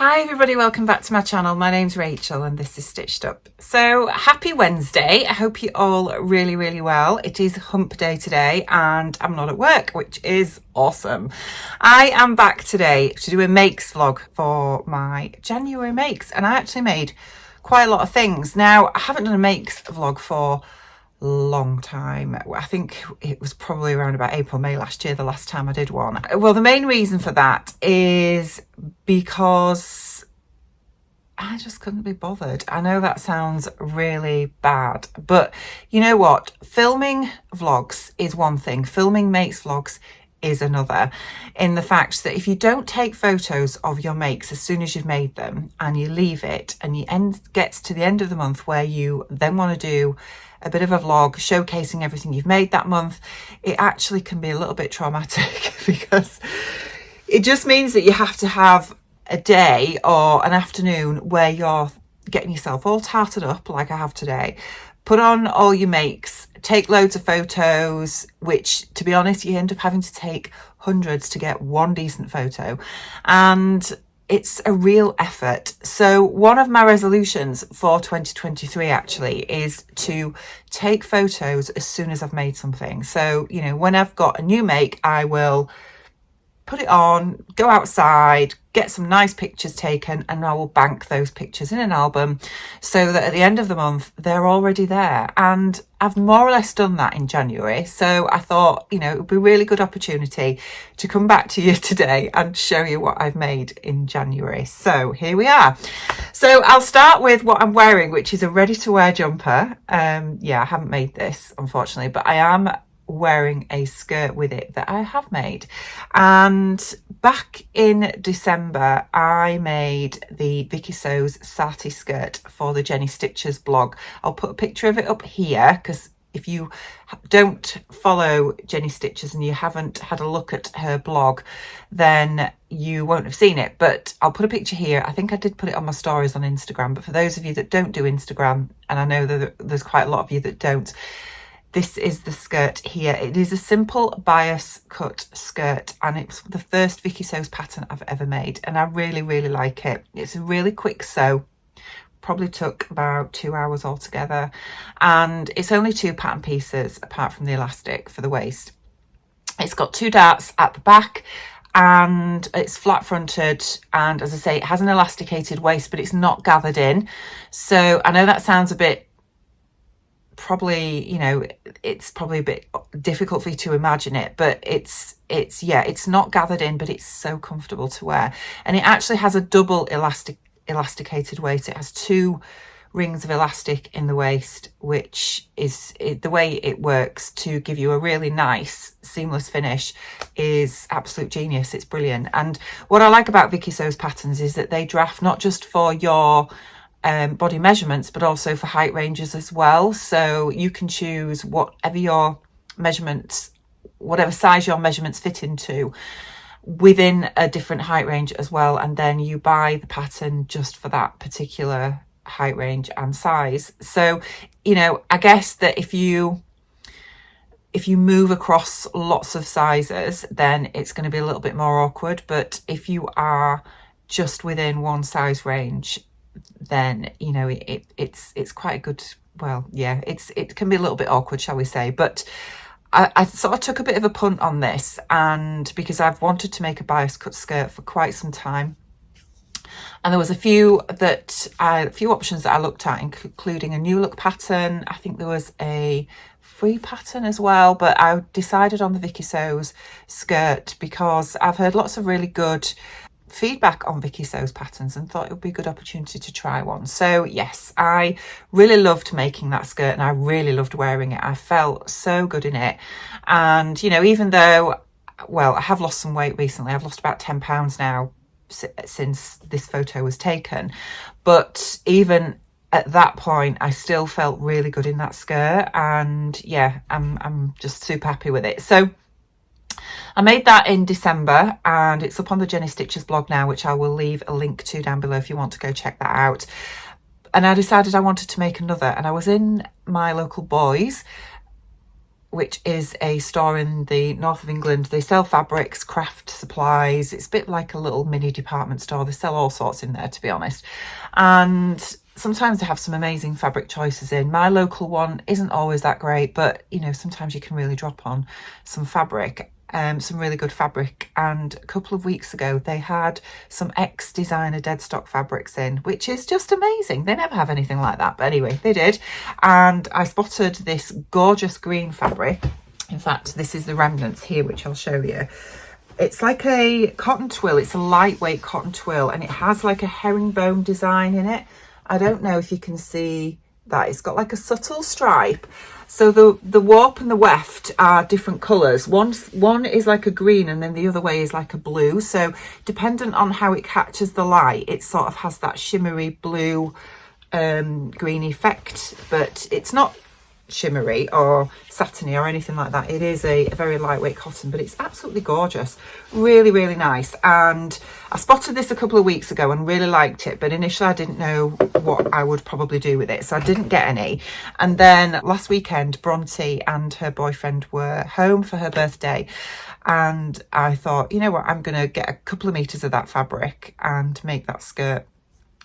Hi everybody, welcome back to my channel. My name's Rachel and this is Stitched Up. So happy Wednesday. I hope you're all really well. It is hump day today and I'm not at work, which is awesome. I am back today to do a makes vlog for my January makes, and I actually made quite a lot of things. Now, I haven't done a makes vlog for long time. I think it was probably around about April, May last year, the last time I did one. Well, the main reason for that is because I just couldn't be bothered. I know that sounds really bad, but you know what? Filming vlogs is one thing. Filming makes vlogs is another, in the fact that if you don't take photos of your makes as soon as you've made them and you leave it and you gets to the end of the month where you then want to do a bit of a vlog showcasing everything you've made that month, it actually can be a little bit traumatic because it just means that you have to have a day or an afternoon where you're getting yourself all tarted up like I have today, put on all your makes, take loads of photos, which to be honest you end up having to take hundreds to get one decent photo, and it's a real effort. So one of my resolutions for 2023 actually is to take photos as soon as I've made something. So, you know, when I've got a new make, I will put it on, go outside, get some nice pictures taken, and I will bank those pictures in an album so that at the end of the month they're already there. And I've more or less done that in January, so I thought, you know, it would be a really good opportunity to come back to you today and show you what I've made in January. So here we are. So I'll start with what I'm wearing, which is a ready to wear jumper. Yeah, I haven't made this unfortunately, but I am wearing a skirt with it that I have made. And back in December I made the Vicky Sows Sati skirt for the Jenny Stitches blog. I'll put a picture of it up here because if you don't follow Jenny Stitches and you haven't had a look at her blog, then you won't have seen it, but I'll put a picture here. I think I did put it on my stories on Instagram, but for those of you that don't do Instagram, and I know that there's quite a lot of you that don't, this is the skirt here. It is a simple bias cut skirt and it's the first Vicky Sows pattern I've ever made, and I really like it. It's a really quick sew, probably took about 2 hours altogether, and it's only 2 pattern pieces apart from the elastic for the waist. It's got 2 darts at the back and it's flat fronted, and as I say, it has an elasticated waist but it's not gathered in. So I know that sounds a bit, probably, you know, it's probably a bit difficult for you to imagine it, but it's yeah, it's not gathered in, but it's so comfortable to wear. And it actually has a double elasticated waist. It has 2 rings of elastic in the waist, which is the way it works to give you a really nice seamless finish is absolute genius. It's brilliant. And what I like about Vicky Sows patterns is that they draft not just for your body measurements but also for height ranges as well, so you can choose whatever your measurements, whatever size your measurements fit into within a different height range as well, and then you buy the pattern just for that particular height range and size. So, you know, I guess that if you move across lots of sizes then it's going to be a little bit more awkward, but if you are just within one size range, then you know it's quite a good, well, yeah, it can be a little bit awkward, shall we say. But I sort of took a bit of a punt on this, and because I've wanted to make a bias cut skirt for quite some time, and there was a few options that I looked at, including a new look pattern. I think there was a free pattern as well, but I decided on the Vicky Sows skirt because I've heard lots of really good feedback on Vicky Sows patterns and thought it would be a good opportunity to try one. So yes, I really loved making that skirt and I really loved wearing it. I felt so good in it. And you know, even though, well, I have lost some weight recently, I've lost about 10 pounds now since this photo was taken, but even at that point I still felt really good in that skirt, and yeah, I'm just super happy with it. So I made that in December and it's up on the Jenny Stitches blog now, which I will leave a link to down below if you want to go check that out. And I decided I wanted to make another, and I was in my local Boys which is a store in the north of England. They sell fabrics, craft supplies. It's a bit like a little mini department store. They sell all sorts in there, to be honest. And sometimes they have some amazing fabric choices in. My local one isn't always that great, but you know, sometimes you can really drop on some fabric. Some really good fabric, and a couple of weeks ago they had some ex-designer dead stock fabrics in, which is just amazing. They never have anything like that, but anyway, they did. And I spotted this gorgeous green fabric. In fact, this is the remnants here, which I'll show you. It's like a cotton twill. It's a lightweight cotton twill, and it has like a herringbone design in it. I don't know if you can see that. It's got like a subtle stripe. So the warp and the weft are different colours. One is like a green, and then the other way is like a blue. So dependent on how it catches the light, it sort of has that shimmery blue green effect, but it's not shimmery or satiny or anything like that. It is a very lightweight cotton, but it's absolutely gorgeous. Really, really nice. And I spotted this a couple of weeks ago and really liked it, but initially I didn't know what I would probably do with it, so I didn't get any. And then last weekend, Bronte and her boyfriend were home for her birthday, and I thought, you know what, I'm gonna get a couple of meters of that fabric and make that skirt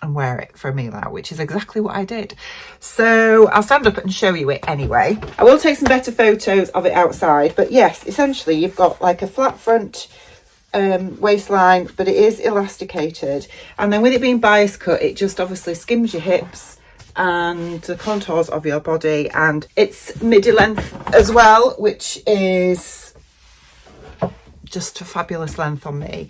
and wear it for a meal out, which is exactly what I did. So I'll stand up and show you it anyway. I will take some better photos of it outside, but yes, essentially you've got like a flat front waistline, but it is elasticated, and then with it being bias cut, it just obviously skims your hips and the contours of your body, and it's midi length as well, which is just a fabulous length on me.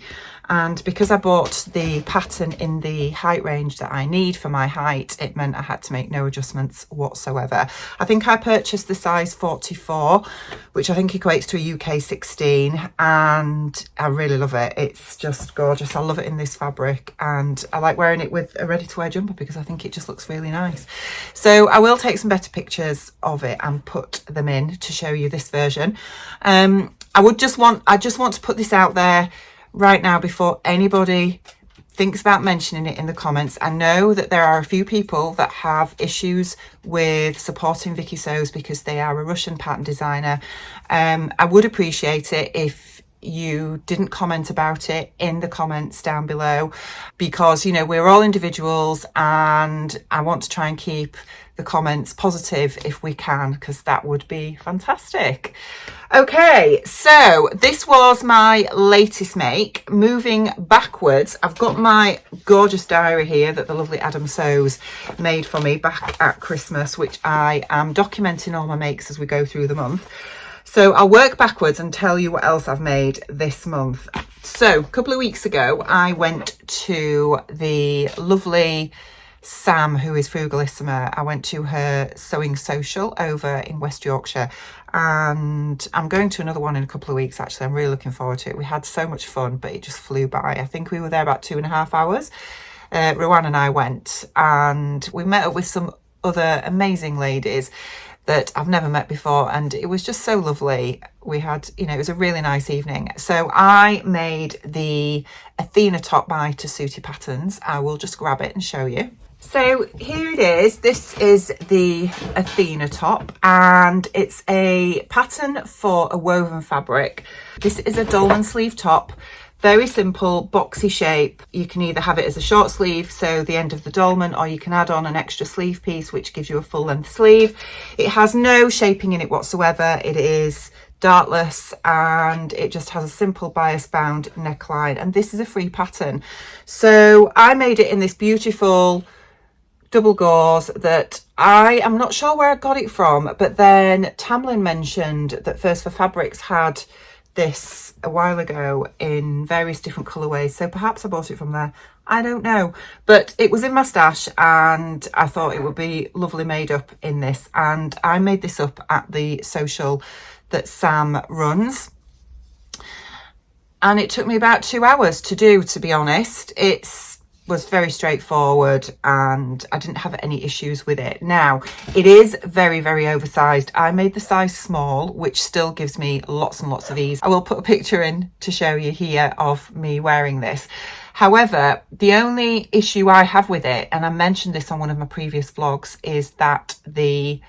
And because I bought the pattern in the height range that I need for my height, it meant I had to make no adjustments whatsoever. I think I purchased the size 44, which I think equates to a UK 16, and I really love it. It's just gorgeous. I love it in this fabric, and I like wearing it with a ready-to-wear jumper because I think it just looks really nice. So I will take some better pictures of it and put them in to show you this version. I just want to put this out there right now before anybody thinks about mentioning it in the comments. I know that there are a few people that have issues with supporting Vicky Sows because they are a Russian pattern designer. I would appreciate it if you didn't comment about it in the comments down below, because you know, we're all individuals, and I want to try and keep the comments positive if we can, because that would be fantastic. Okay, so this was my latest make. Moving backwards, I've got my gorgeous diary here that the lovely Adam Sows made for me back at Christmas, which I am documenting all my makes as we go through the month. So I'll work backwards and tell you what else I've made this month. So a couple of weeks ago, I went to the lovely Sam, who is Frugalissima. I went to her sewing social over in West Yorkshire, and I'm going to another one in a couple of weeks. Actually, I'm really looking forward to it. We had so much fun, but it just flew by. I think we were there about 2.5 hours. Rowan and I went, and we met up with some other amazing ladies that I've never met before, and it was just so lovely. We had, you know, it was a really nice evening. So I made the Athena top by Tessuti Patterns. I will just grab it and show you. So here it is. This is the Athena top, and it's a pattern for a woven fabric. This is a dolman sleeve top. Very simple, boxy shape. You can either have it as a short sleeve, so the end of the dolman, or you can add on an extra sleeve piece, which gives you a full length sleeve. It has no shaping in it whatsoever. It is dartless, and it just has a simple bias bound neckline, and this is a free pattern. So I made it in this beautiful double gauze that I am not sure where I got it from, but then Tamlin mentioned that First for Fabrics had this a while ago in various different colorways, so perhaps I bought it from there. I don't know, but it was in my stash and I thought it would be lovely made up in this, and I made this up at the social that Sam runs, and it took me about 2 hours to do, to be honest. It was very straightforward and I didn't have any issues with it. Now, it is very, very oversized. I made the size small, which still gives me lots and lots of ease. I will put a picture in to show you here of me wearing this. However, the only issue I have with it, and I mentioned this on one of my previous vlogs, is that the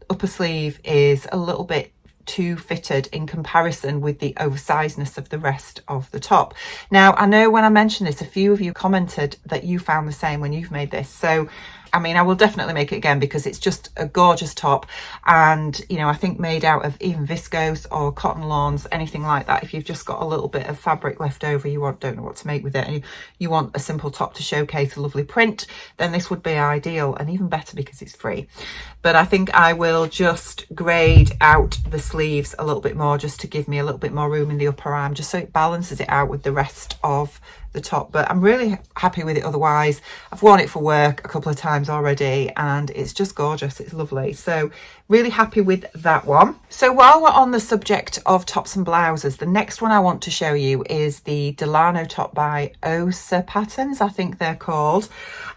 upper sleeve is a little bit too fitted in comparison with the oversizedness of the rest of the top. Now, I know when I mentioned this, a few of you commented that you found the same when you've made this. So I mean, I will definitely make it again because it's just a gorgeous top, and you know, I think made out of even viscose or cotton lawns, anything like that. If you've just got a little bit of fabric left over, don't know what to make with it, and you want a simple top to showcase a lovely print, then this would be ideal, and even better because it's free. But I think I will just grade out the sleeves a little bit more, just to give me a little bit more room in the upper arm, just so it balances it out with the rest of the top. But I'm really happy with it otherwise. I've worn it for work a couple of times already, and it's just gorgeous. It's lovely. So really happy with that one. So while we're on the subject of tops and blouses, the next one I want to show you is the Delano top by Osa Patterns, I think they're called.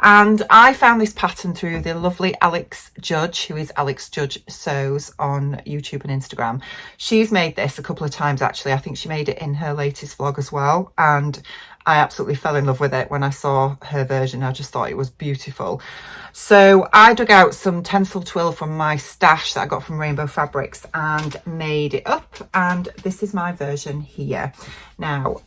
And I found this pattern through the lovely Alex Judge, who is Alex Judge Sews on YouTube and Instagram. She's made this a couple of times actually. I think she made it in her latest vlog as well, and I absolutely fell in love with it when I saw her version. I just thought it was beautiful. So I dug out some tencel twill from my stash that I got from Rainbow Fabrics and made it up, and this is my version here. Now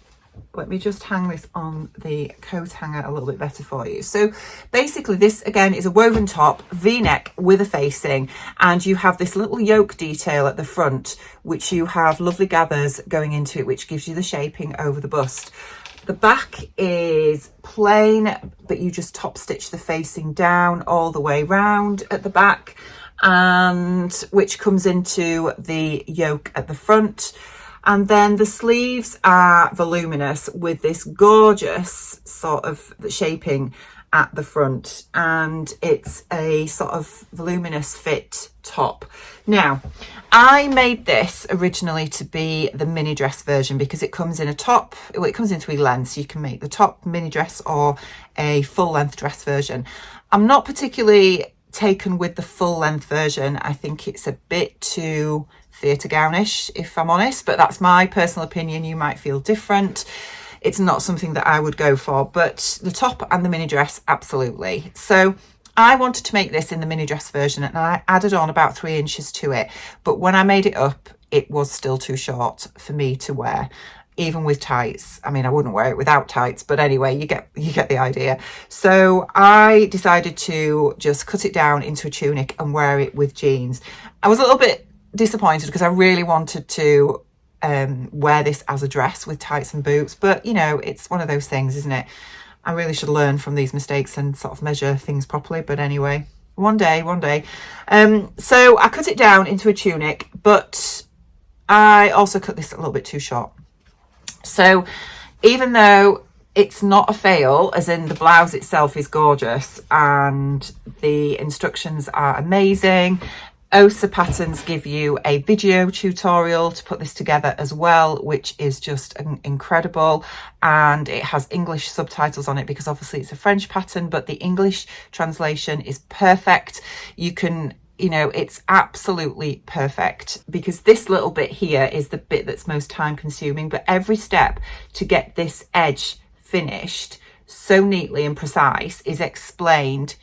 let me just hang this on the coat hanger a little bit better for you. So basically this again is a woven top, v-neck with a facing, and you have this little yoke detail at the front which you have lovely gathers going into it, which gives you the shaping over the bust. The back is plain, but you just top stitch the facing down all the way round at the back, and which comes into the yoke at the front. And then the sleeves are voluminous with this gorgeous sort of shaping at the front, and it's a sort of voluminous fit top. Now, I made this originally to be the mini dress version because it comes in a top, well, it comes in 3 lengths, so you can make the top mini dress or a full length dress version. I'm not particularly taken with the full length version. I think it's a bit too theatre gownish, if I'm honest, but that's my personal opinion. You might feel different. It's not something that I would go for, but the top and the mini dress, absolutely. So I wanted to make this in the mini dress version, and I added on about 3 inches to it. But when I made it up, it was still too short for me to wear, even with tights. I mean, I wouldn't wear it without tights, but anyway, you get the idea. So I decided to just cut it down into a tunic and wear it with jeans. I was a little bit disappointed because I really wanted to wear this as a dress with tights and boots, but you know, it's one of those things, isn't it? I really should learn from these mistakes and sort of measure things properly, but anyway, one day. So I cut it down into a tunic, but I also cut this a little bit too short. So even though it's not a fail, as in the blouse itself is gorgeous and the instructions are amazing, Osa Patterns give you a video tutorial to put this together as well, which is just incredible, and it has English subtitles on it because obviously it's a French pattern, but the English translation is perfect. You can, you know, it's absolutely perfect because this little bit here is the bit that's most time consuming, but every step to get this edge finished so neatly and precise is explained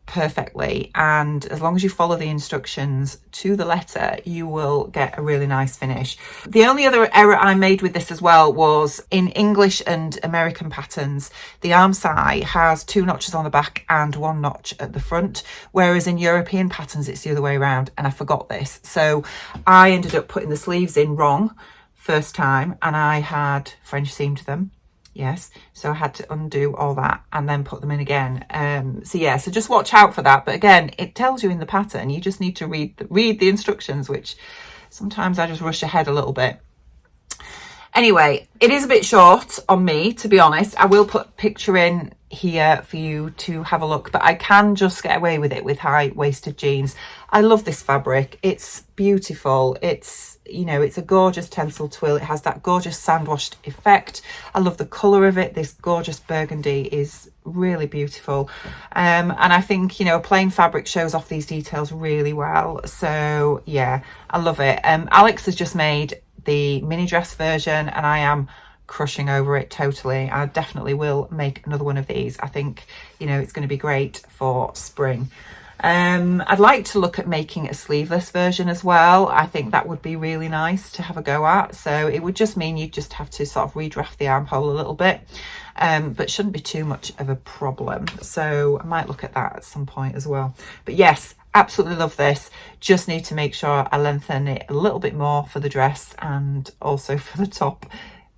perfectly, and as long as you follow the instructions to the letter, you will get a really nice finish. The only other error I made with this as well was in English and American patterns, the arm side has 2 notches on the back and 1 notch at the front, whereas in European patterns it's the other way around, and I forgot this. So I ended up putting the sleeves in wrong first time, and I had French seamed them. Yes, so I had to undo all that and then put them in again. So yeah, so just watch out for that. But again, it tells you in the pattern. You just need to read the instructions, which sometimes I just rush ahead a little bit. Anyway, it is a bit short on me, to be honest. I will put a picture in here for you to have a look, but I can just get away with it with high-waisted jeans. I love this fabric. It's beautiful. It's, you know, it's a gorgeous tencel twill. It has that gorgeous sand-washed effect. I love the colour of it. This gorgeous burgundy is really beautiful. And I think, you know, a plain fabric shows off these details really well. So yeah, I love it. Alex has just made the mini dress version and I am crushing over it totally. I definitely will make another one of these. I think, you know, it's going to be great for spring. I'd like to look at making a sleeveless version as well. I think that would be really nice to have a go at. So it would just mean you just have to sort of redraft the armhole a little bit, but shouldn't be too much of a problem. So I might look at that at some point as well. But yes, absolutely love this. Just need to make sure I lengthen it a little bit more for the dress and also for the top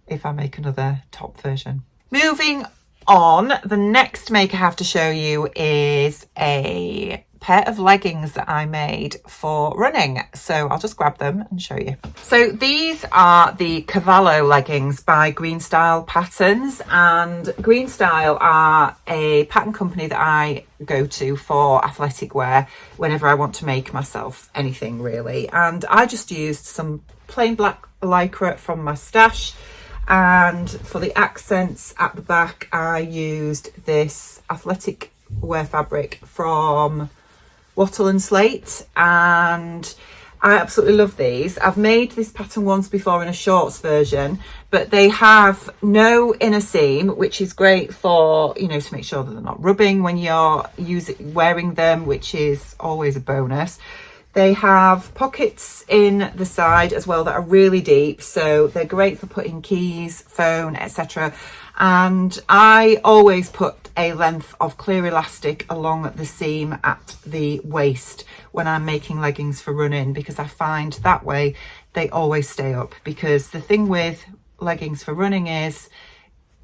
if I make another top version. Moving on, the next make I have to show you is a pair of leggings that I made for running. So I'll just grab them and show you. So these are the Cavallo leggings by Green Style Patterns, and Green Style are a pattern company that I go to for athletic wear whenever I want to make myself anything really. And I just used some plain black lycra from my stash, and for the accents at the back I used this athletic wear fabric from Wattle and Slate, and I absolutely love these. I've made this pattern once before in a shorts version, but they have no inner seam, which is great for, you know, to make sure that they're not rubbing when you're wearing them, which is always a bonus. They have pockets in the side as well that are really deep, so they're great for putting keys, phone, etc. And I always put a length of clear elastic along the seam at the waist when I'm making leggings for running, because I find that way they always stay up. Because the thing with leggings for running is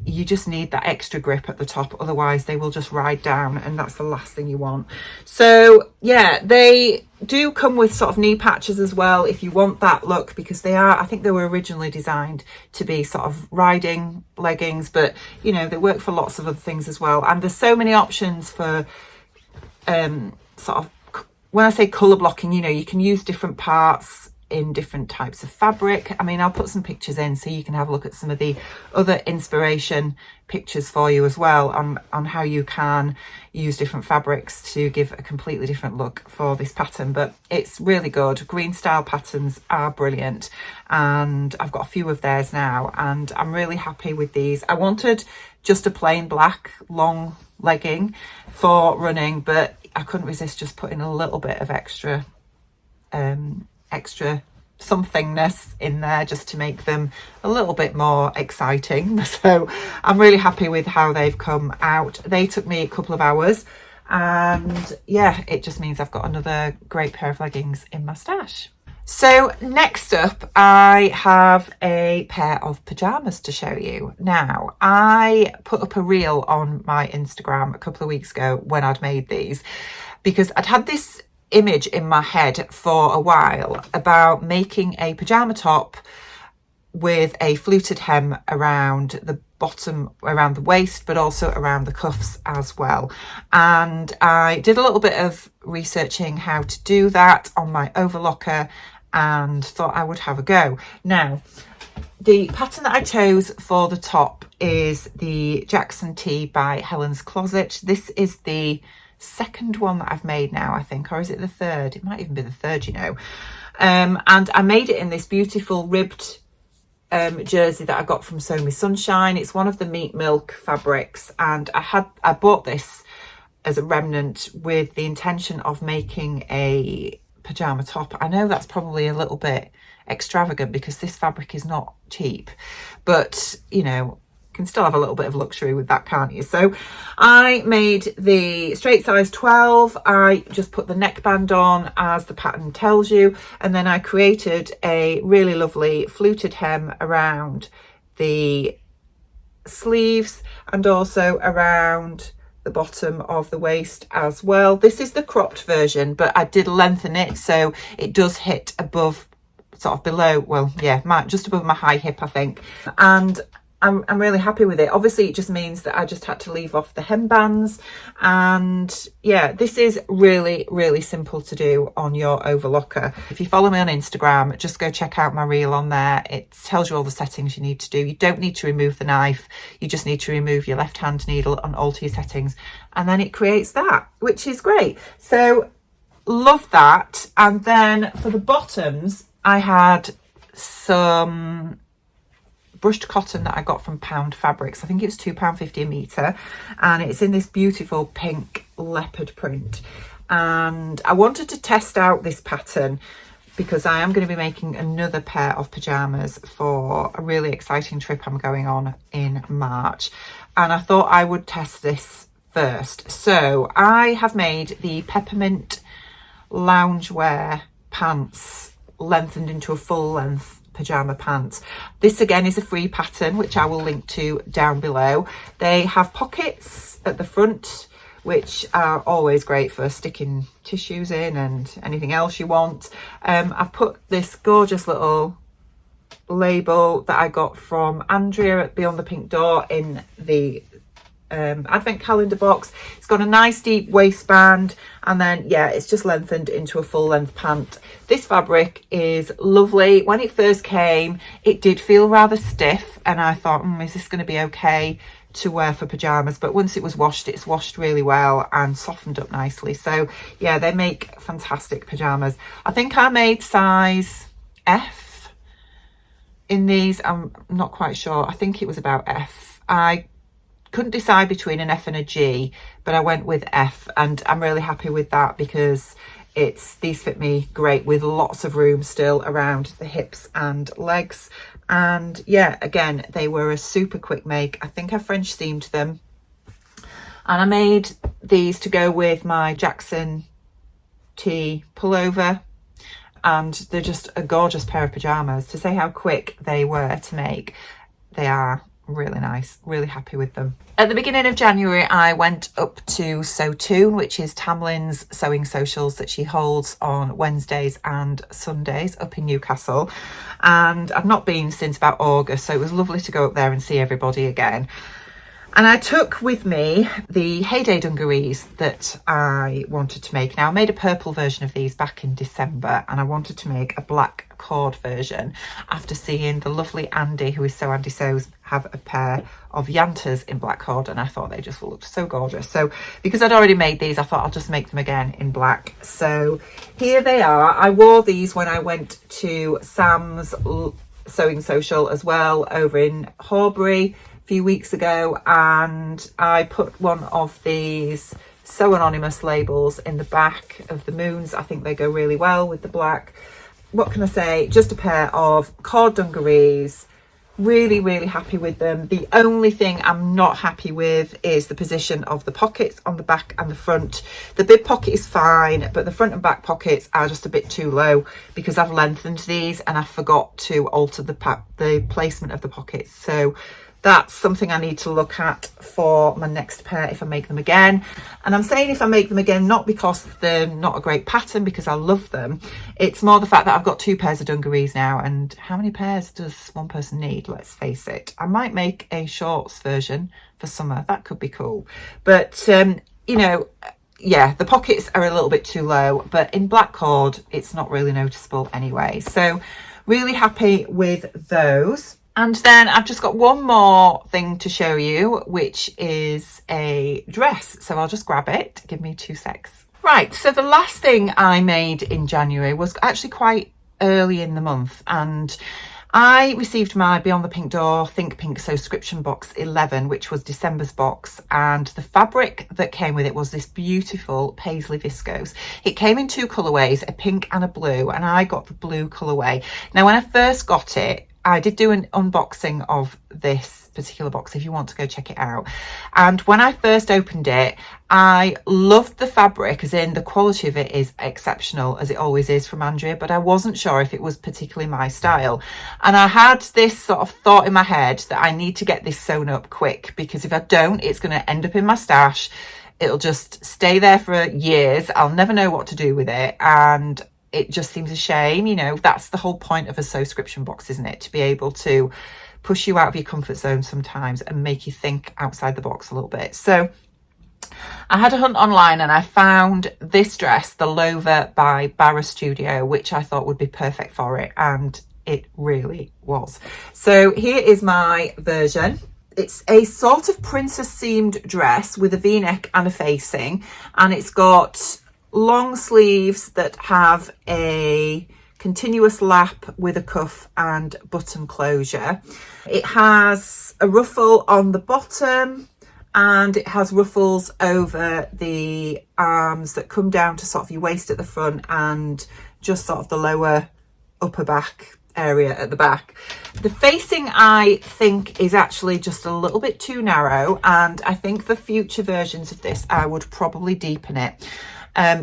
you just need that extra grip at the top, otherwise they will just ride down, and that's the last thing you want. So yeah, they do come with sort of knee patches as well if you want that look, because they are, I think they were originally designed to be sort of riding leggings, but you know, they work for lots of other things as well. And there's so many options for sort of, when I say colour blocking, you know, you can use different parts in different types of fabric. I mean, I'll put some pictures in so you can have a look at some of the other inspiration pictures for you as well on how you can use different fabrics to give a completely different look for this pattern. But it's really good. Green Style Patterns are brilliant, and I've got a few of theirs now, and I'm really happy with these. I wanted just a plain black long legging for running, but I couldn't resist just putting a little bit of extra somethingness in there just to make them a little bit more exciting. So I'm really happy with how they've come out. They took me a couple of hours, and yeah, it just means I've got another great pair of leggings in my stash. So next up, I have a pair of pajamas to show you. Now, I put up a reel on my Instagram a couple of weeks ago when I'd made these, because I'd had this image in my head for a while about making a pajama top with a fluted hem around the bottom, around the waist, but also around the cuffs as well. And I did a little bit of researching how to do that on my overlocker and thought I would have a go. Now, the pattern that I chose for the top is the Jackson Tee by Helen's Closet. This is the second one that I've made now, I think, or is it the third? It might even be the third, you know. And I made it in this beautiful ribbed jersey that I got from Sew Me Sunshine. It's one of the Meat Milk fabrics, and I bought this as a remnant with the intention of making a pajama top. I know that's probably a little bit extravagant because this fabric is not cheap, but you know, can still have a little bit of luxury with that, can't you? So I made the straight size 12. I just put the neckband on as the pattern tells you, and then I created a really lovely fluted hem around the sleeves and also around the bottom of the waist as well. This is the cropped version, but I did lengthen it so it does hit above, sort of below, well, yeah, just above my high hip, I think. And I'm really happy with it. Obviously, it just means that I just had to leave off the hembands. And yeah, this is really, really simple to do on your overlocker. If you follow me on Instagram, just go check out my reel on there. It tells you all the settings you need to do. You don't need to remove the knife. You just need to remove your left-hand needle and alter your settings. And then it creates that, which is great. So love that. And then for the bottoms, I had some brushed cotton that I got from Pound Fabrics. I think it was £2.50 a metre, and it's in this beautiful pink leopard print. and I wanted to test out this pattern because I am going to be making another pair of pajamas for a really exciting trip I'm going on in March, and I thought I would test this first. So I have made the peppermint loungewear pants lengthened into a full length pajama pants. This again is a free pattern which I will link to down below. They have pockets at the front which are always great for sticking tissues in and anything else you want. I've put this gorgeous little label that I got from Andrea at Beyond the Pink Door in the advent calendar box. It's got a nice deep waistband, and then yeah, it's just lengthened into a full length pant. This fabric is lovely. When it first came, it did feel rather stiff, and I thought, is this going to be okay to wear for pajamas? But once it was washed, it's washed really well and softened up nicely. So yeah, they make fantastic pajamas. I think I made size F in these. I'm not quite sure. I think it was about F. I couldn't decide between an F and a G, but I went with F, and I'm really happy with that because these fit me great with lots of room still around the hips and legs. And yeah, again, they were a super quick make. I think I French seamed them, and I made these to go with my Jackson tee pullover, and they're just a gorgeous pair of pajamas. To say how quick they were to make, they are really nice. Really happy with them. At the beginning of January, I went up to Sew Toon, which is Tamlin's sewing socials that she holds on Wednesdays and Sundays up in Newcastle, and I've not been since about August, so it was lovely to go up there and see everybody again. And I took with me the Heyday dungarees that I wanted to make. Now, I made a purple version of these back in December, and I wanted to make a black cord version after seeing the lovely Andy, who is So Andy Sows, have a pair of Yantas in black cord, and I thought they just looked so gorgeous. So because I'd already made these, I thought I'll just make them again in black. So here they are. I wore these when I went to Sam's sewing social as well over in Horbury few weeks ago, and I put one of these Sew Anonymous labels in the back of the moons. I think they go really well with the black. What can I say? Just a pair of cord dungarees. Really happy with them. The only thing I'm not happy with is the position of the pockets on the back and the front. The bib pocket is fine, but the front and back pockets are just a bit too low because I've lengthened these and I forgot to alter the placement of the pockets. So that's something I need to look at for my next pair if I make them again. And I'm saying if I make them again, not because they're not a great pattern, because I love them. It's more the fact that I've got 2 pairs of dungarees now, and how many pairs does one person need? Let's face it. I might make a shorts version for summer. That could be cool. But, you know, yeah, the pockets are a little bit too low, but in black cord, it's not really noticeable anyway. So really happy with those. And then I've just got one more thing to show you, which is a dress. So I'll just grab it. Give me 2 secs. Right, so the last thing I made in January was actually quite early in the month, and I received my Beyond the Pink Door Think Pink subscription box 11, which was December's box, and the fabric that came with it was this beautiful paisley viscose. It came in 2 colourways, a pink and a blue, and I got the blue colourway. Now, when I first got it, I did do an unboxing of this particular box if you want to go check it out. And when I first opened it, I loved the fabric, as in the quality of it is exceptional, as it always is from Andrea, but I wasn't sure if it was particularly my style. And I had this sort of thought in my head that I need to get this sewn up quick, because if I don't, it's going to end up in my stash. It'll just stay there for years. I'll never know what to do with it. And it just seems a shame, you know. That's the whole point of a subscription box, isn't it? To be able to push you out of your comfort zone sometimes and make you think outside the box a little bit. So I had a hunt online and I found this dress, the Lover by Barr Studio, which I thought would be perfect for it, and it really was. So here is my version. It's a sort of princess seamed dress with a v-neck and a facing, and it's got long sleeves that have a continuous lap with a cuff and button closure. It has a ruffle on the bottom and it has ruffles over the arms that come down to sort of your waist at the front and just sort of the lower upper back area at the back. The facing I think is actually just a little bit too narrow, and I think for future versions of this I would probably deepen it.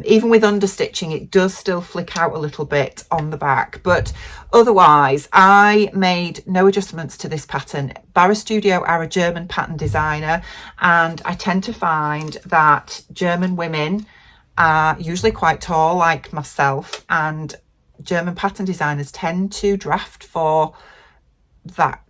Even with understitching, it does still flick out a little bit on the back, but otherwise I made no adjustments to this pattern. Barr Studio are a German pattern designer, and I tend to find that German women are usually quite tall like myself, and German pattern designers tend to draft for that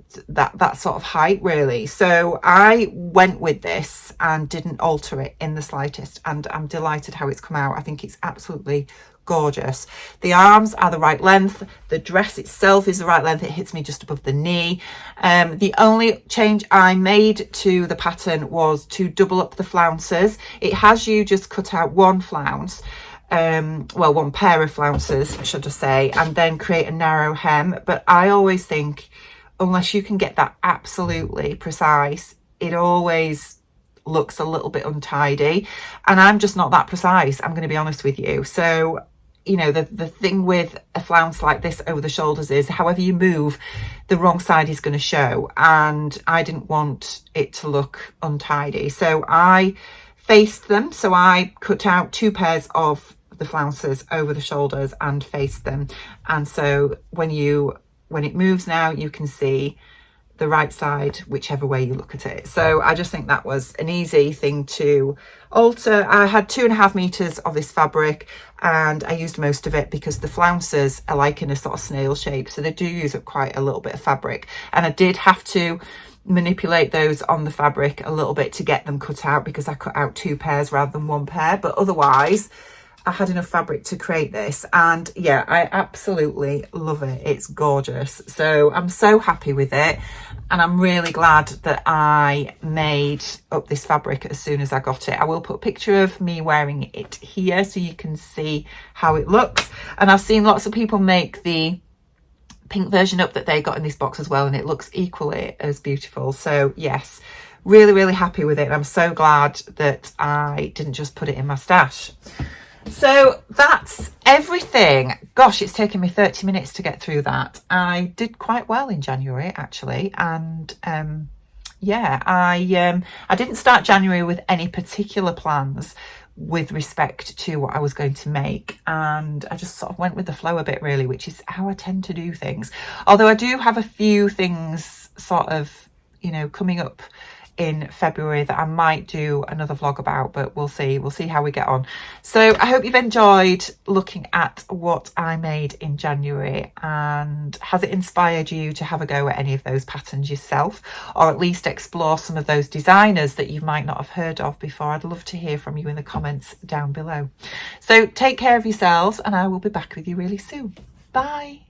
sort of height really. So I went with this and didn't alter it in the slightest, and I'm delighted how it's come out. I think it's absolutely gorgeous. The arms are the right length, the dress itself is the right length, it hits me just above the knee. The only change I made to the pattern was to double up the flounces. It has you just cut out one flounce, well, one pair of flounces should I say, and then create a narrow hem. But I always think unless you can get that absolutely precise, it always looks a little bit untidy, and I'm just not that precise, I'm going to be honest with you. So you know, the thing with a flounce like this over the shoulders is however you move, the wrong side is going to show, and I didn't want it to look untidy, so I faced them. So I cut out 2 pairs of the flounces over the shoulders and faced them, and so when it moves now, you can see the right side whichever way you look at it. So I just think that was an easy thing to alter. I had 2.5 meters of this fabric, and I used most of it because the flounces are like in a sort of snail shape, so they do use up quite a little bit of fabric, and I did have to manipulate those on the fabric a little bit to get them cut out because I cut out 2 pairs rather than 1 pair, but otherwise I had enough fabric to create this, and yeah, I absolutely love it. It's gorgeous. So I'm so happy with it, and I'm really glad that I made up this fabric as soon as I got it. I will put a picture of me wearing it here so you can see how it looks, and I've seen lots of people make the pink version up that they got in this box as well, and it looks equally as beautiful. So yes, really happy with it, and I'm so glad that I didn't just put it in my stash. So that's everything. Gosh, it's taken me 30 minutes to get through that. I did quite well in January actually, and yeah, I didn't start January with any particular plans with respect to what I was going to make, and I just sort of went with the flow a bit really, which is how I tend to do things. Although I do have a few things sort of, you know, coming up in February that I might do another vlog about, but we'll see how we get on. So I hope you've enjoyed looking at what I made in January, and has it inspired you to have a go at any of those patterns yourself, or at least explore some of those designers that you might not have heard of before? I'd love to hear from you in the comments down below. So take care of yourselves, and I will be back with you really soon. Bye.